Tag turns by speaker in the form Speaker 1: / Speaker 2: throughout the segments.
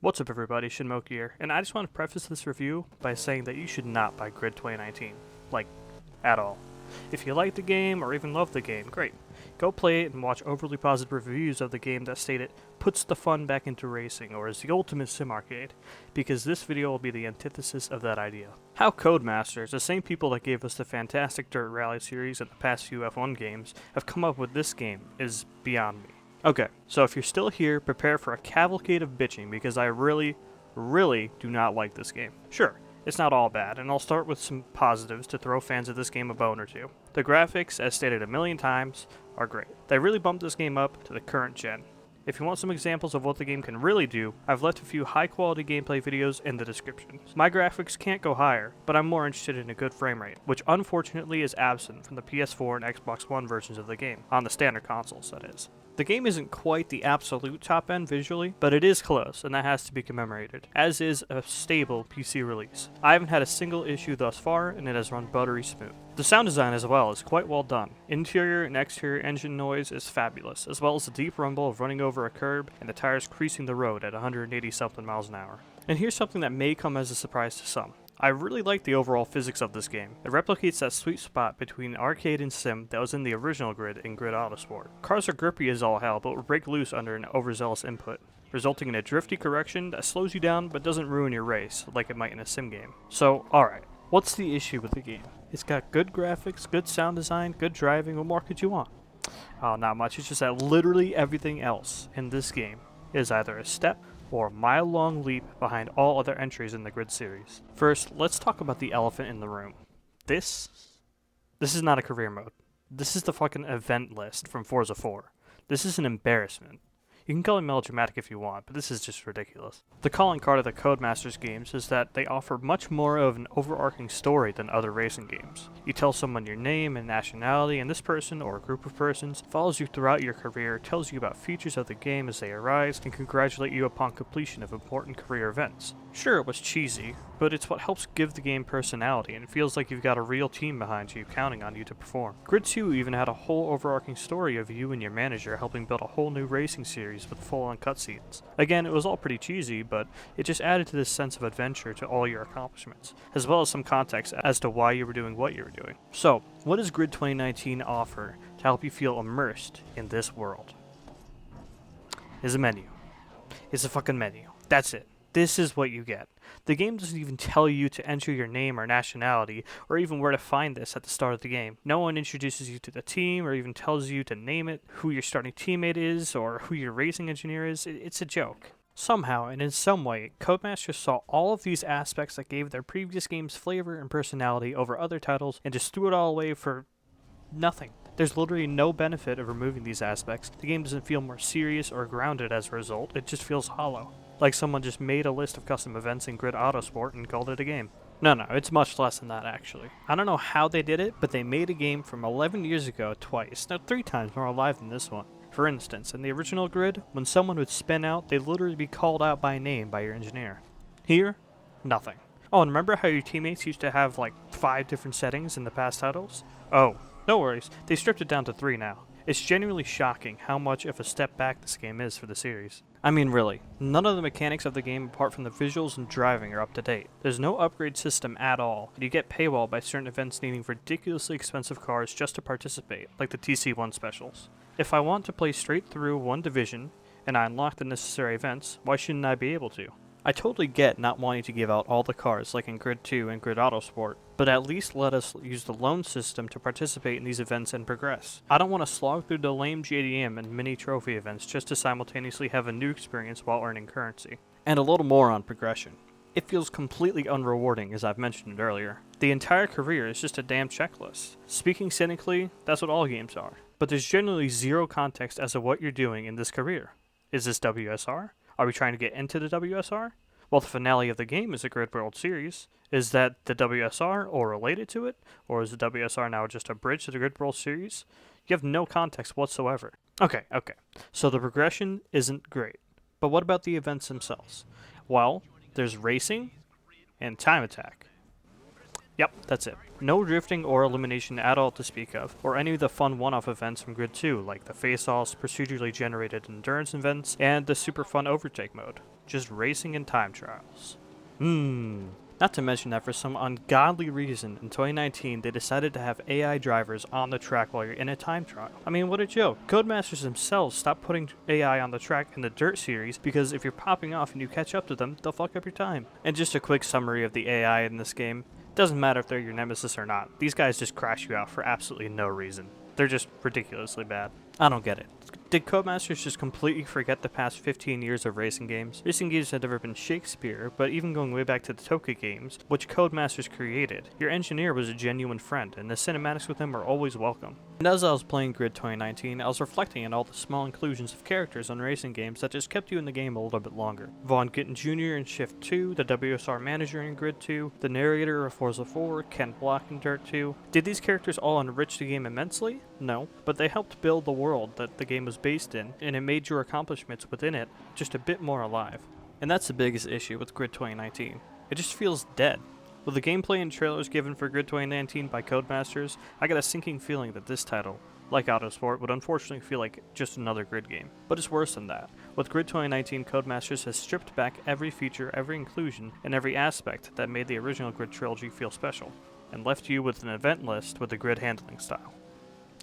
Speaker 1: What's up everybody, Shinmoki here, and I just want to preface this review by saying that you should not buy Grid 2019. Like, at all. If you like the game, or even love the game, great. Go play it and watch overly positive reviews of the game that state it puts the fun back into racing, or is the ultimate sim arcade, because this video will be the antithesis of that idea. How Codemasters, the same people that gave us the fantastic Dirt Rally series and the past few F1 games, have come up with this game is beyond me. Okay, so if you're still here, prepare for a cavalcade of bitching because I really do not like this game. Sure, it's not all bad, and I'll start with some positives to throw fans of this game a bone or two. The graphics, as stated a million times, are great. They really bumped this game up to the current gen. If you want some examples of what the game can really do, I've left a few high quality gameplay videos in the description. My graphics can't go higher, but I'm more interested in a good frame rate, which unfortunately is absent from the PS4 and Xbox One versions of the game, on the standard consoles that is. The game isn't quite the absolute top end visually, but it is close, and that has to be commemorated, as is a stable PC release. I haven't had a single issue thus far, and it has run buttery smooth. The sound design as well is quite well done. Interior and exterior engine noise is fabulous, as well as the deep rumble of running over a curb and the tires creasing the road at 180 something miles an hour. And here's something that may come as a surprise to some. I really like the overall physics of this game. It replicates that sweet spot between arcade and sim that was in the original Grid and Grid Autosport. Cars are grippy as all hell, but will break loose under an overzealous input, resulting in a drifty correction that slows you down but doesn't ruin your race, like it might in a sim game. So, alright, what's the issue with the game? It's got good graphics, good sound design, good driving, what more could you want? Oh, not much, it's just that literally everything else in this game is either a step or a mile-long leap behind all other entries in the Grid series. First, let's talk about the elephant in the room. This is not a career mode. This is the fucking event list from Forza 4. This is an embarrassment. You can call it melodramatic if you want, but this is just ridiculous. The calling card of the Codemasters games is that they offer much more of an overarching story than other racing games. You tell someone your name and nationality, and this person, or a group of persons, follows you throughout your career, tells you about features of the game as they arise, and congratulate you upon completion of important career events. Sure, it was cheesy, but it's what helps give the game personality, and it feels like you've got a real team behind you counting on you to perform. Grid 2 even had a whole overarching story of you and your manager helping build a whole new racing series with full-on cutscenes. Again, it was all pretty cheesy, but it just added to this sense of adventure to all your accomplishments, as well as some context as to why you were doing what you were doing. So, what does Grid 2019 offer to help you feel immersed in this world? Is a menu. It's a fucking menu. That's it. This is what you get. The game doesn't even tell you to enter your name or nationality, or even where to find this at the start of the game. No one introduces you to the team, or even tells you to name it, who your starting teammate is, or who your racing engineer is. It's a joke. Somehow, and in some way, Codemasters saw all of these aspects that gave their previous games flavor and personality over other titles, and just threw it all away for nothing. There's literally no benefit of removing these aspects. The game doesn't feel more serious or grounded as a result, it just feels hollow. Like someone just made a list of custom events in Grid Autosport and called it a game. No, it's much less than that actually. I don't know how they did it, but they made a game from 11 years ago twice, no 3 times more alive than this one. For instance, in the original Grid, when someone would spin out, they'd literally be called out by name by your engineer. Here, nothing. Oh, and remember how your teammates used to have like 5 different settings in the past titles? Oh, no worries, they stripped it down to 3 now. It's genuinely shocking how much of a step back this game is for the series. I mean really, none of the mechanics of the game apart from the visuals and driving are up to date. There's no upgrade system at all, and you get paywall by certain events needing ridiculously expensive cars just to participate, like the TC1 specials. If I want to play straight through one division, and I unlock the necessary events, why shouldn't I be able to? I totally get not wanting to give out all the cars like in Grid 2 and Grid Autosport, but at least let us use the loan system to participate in these events and progress. I don't want to slog through the lame JDM and mini trophy events just to simultaneously have a new experience while earning currency. And a little more on progression. It feels completely unrewarding, as I've mentioned earlier. The entire career is just a damn checklist. Speaking cynically, that's what all games are. But there's generally zero context as to what you're doing in this career. Is this WSR? Are we trying to get into the WSR? Well, the finale of the game is the Grid World Series. Is that the WSR or related to it? Or is the WSR now just a bridge to the Grid World Series? You have no context whatsoever. Okay. So the progression isn't great. But what about the events themselves? Well, there's racing and time attack. Yep, that's it. No drifting or elimination at all to speak of, or any of the fun one-off events from Grid 2, like the face-offs, procedurally generated endurance events, and the super fun overtake mode. just racing and time trials. Not to mention that for some ungodly reason, in 2019 they decided to have AI drivers on the track while you're in a time trial. I mean, what a joke. Codemasters themselves stopped putting AI on the track in the Dirt series because if you're popping off and you catch up to them, they'll fuck up your time. And just a quick summary of the AI in this game. Doesn't matter if they're your nemesis or not. These guys just crash you out for absolutely no reason. They're just ridiculously bad. I don't get it. Did Codemasters just completely forget the past 15 years of racing games? Racing games had never been Shakespeare, but even going way back to the Toka games, which Codemasters created, your engineer was a genuine friend, and the cinematics with him were always welcome. And as I was playing Grid 2019, I was reflecting on all the small inclusions of characters on racing games that just kept you in the game a little bit longer. Vaughn Gittin Jr. in Shift 2, the WSR manager in Grid 2, the narrator of Forza 4, Ken Block in Dirt 2. Did these characters all enrich the game immensely? No, but they helped build the world that the game was based in, and it made your accomplishments within it just a bit more alive. And that's the biggest issue with Grid 2019. It just feels dead. With the gameplay and trailers given for Grid 2019 by Codemasters, I got a sinking feeling that this title, like Autosport, would unfortunately feel like just another Grid game. But it's worse than that. With Grid 2019, Codemasters has stripped back every feature, every inclusion, and every aspect that made the original Grid trilogy feel special, and left you with an event list with the Grid handling style.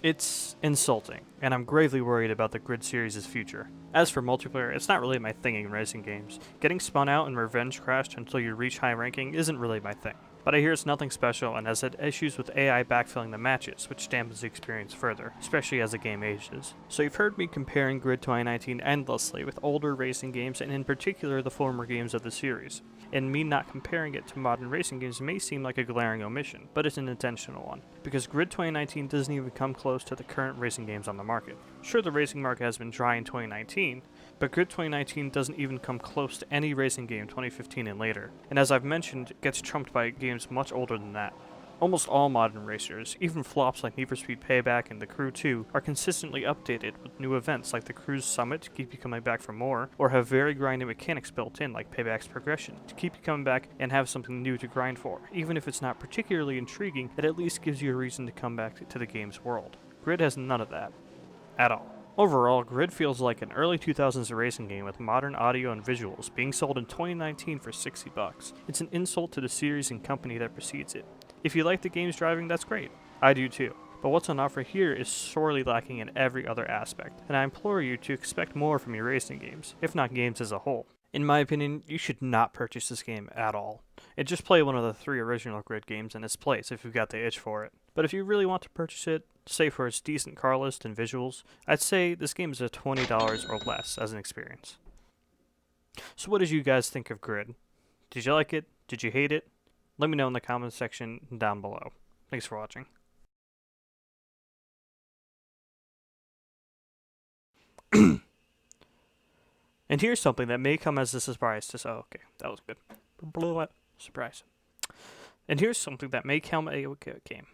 Speaker 1: It's insulting, and I'm gravely worried about the Grid series' future. As for multiplayer, it's not really my thing in racing games. Getting spun out and revenge crashed until you reach high ranking isn't really my thing. But I hear it's nothing special and has had issues with AI backfilling the matches, which dampens the experience further, especially as the game ages. So you've heard me comparing Grid 2019 endlessly with older racing games and in particular the former games of the series. And me not comparing it to modern racing games may seem like a glaring omission, but it's an intentional one, because Grid 2019 doesn't even come close to the current racing games on the market. Sure, the racing market has been dry in 2019, but Grid 2019 doesn't even come close to any racing game 2015 and later, and as I've mentioned, gets trumped by games much older than that. Almost all modern racers, even flops like Need for Speed Payback and The Crew 2, are consistently updated with new events like the Crew's Summit to keep you coming back for more, or have very grindy mechanics built in like Payback's Progression to keep you coming back and have something new to grind for. Even if it's not particularly intriguing, it at least gives you a reason to come back to the game's world. Grid has none of that. At all. Overall, Grid feels like an early 2000s racing game with modern audio and visuals being sold in 2019 for $60. It's an insult to the series and company that precedes it. If you like the game's driving, that's great. I do too. But what's on offer here is sorely lacking in every other aspect, and I implore you to expect more from your racing games, if not games as a whole. In my opinion, you should not purchase this game at all. And just play one of the 3 original Grid games in its place if you've got the itch for it. But if you really want to purchase it, say for its decent car list and visuals, I'd say this game is a $20 or less as an experience. So what did you guys think of Grid? Did you like it? Did you hate it? Let me know in the comments section down below. Thanks for watching. And here's something that may come as a surprise to okay, that was good. Surprise. And here's something that may come a came.